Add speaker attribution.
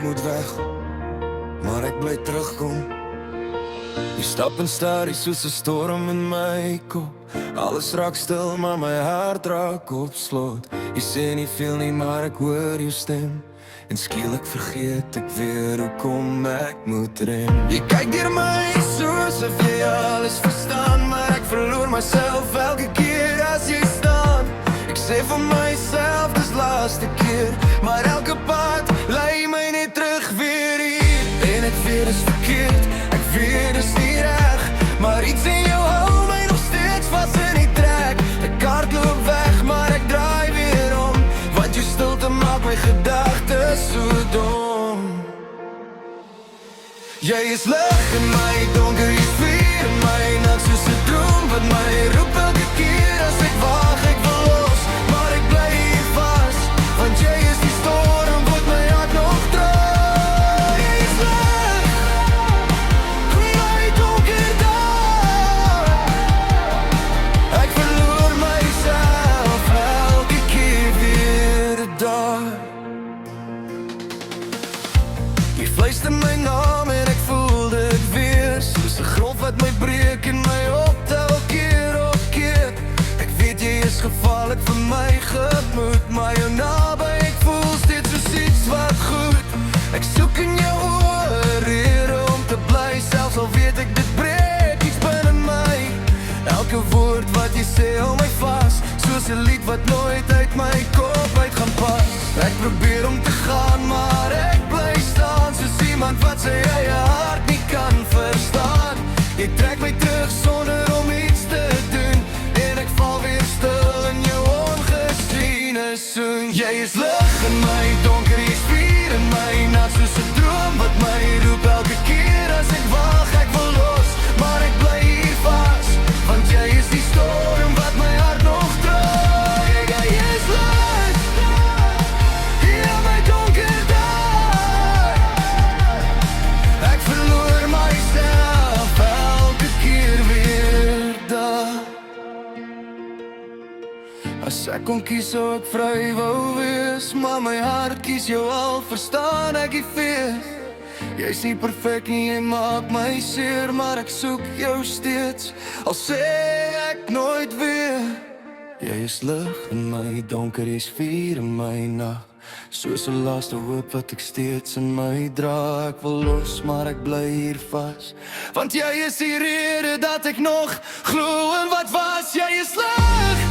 Speaker 1: moet weg, maar ek bly terugkom. Die stap en staar soos 'n storm in my kop. Alles raak stil, maar my hart raak op slot. Jy sê nie veel nie, maar ek hoor jou stem. En skielik vergeet ek weer hoekom ek moet rem. Jy kyk deur my soos of jy alles verstaan, maar ek verloor myself elke keer as jy staan. Ek sê vir myself dis laaste keer, maar elke pad lei my net terug weer hier. En ek weet dis verkeerd, ek weet dis nie reg, maar iets in jou hou my nog steeds vas in die trek. Ek hardloop weg, maar ek draai weer om, want jou stilte maak my gedagtes so dom. Jy is lig in my donker, jy is vuur in my nag, soos 'n droom wat my roep elke keer as ek wag, ek wil los, maar ek bly hier vas, want jy is die storm wat my hart nog draai. Jy is lig in my donker dag, ek verloor myself elke keer weer daar. Jy fluister my naam en ek voel dit weer, soos 'n golf wat my breek en my optel keer op keer. Ek weet jy is gevaarlik vir my gemoed, maar jou naby ek voel steeds soos iets wat goed. Ek soek in jou oor rede om te bly, selfs al weet ek dit breek iets binne my. Elke woord wat jy sê hou my vas, soos 'n lied wat nooit uit my kop uit gaan pas. Ek probeer om te gaan, maar ek bly staan, soos iemand wat sy eie hart nie kan verstaan. Jy trek my terug sonder om iets te doen, en ek val weer stil in jou ongesiene soen. Jy is lig in my donker, jy is vuur in my nag, soos 'n droom wat my roep elke keer as ek wag, ek wil los, maar ek bly hier vas, want jy is die storm wat my hart nog draai. Jy is lig in my donker dag, ek verloor myself elke keer weer daar. As ek kon kies sou ek vry wou wees, maar my hart kies jou al, verstaan ek die fees. Jy is nie perfek nie, jy maak my seer, maar ek soek jou steeds, al sê ek nooit weer. Jy is lig in my donker, jy is vuur in my nag, soos 'n laaste hoop wat ek steeds in my dra. Ek wil los, maar ek bly hier vas, want jy is die rede dat ek nog glo in wat was. Jy is lig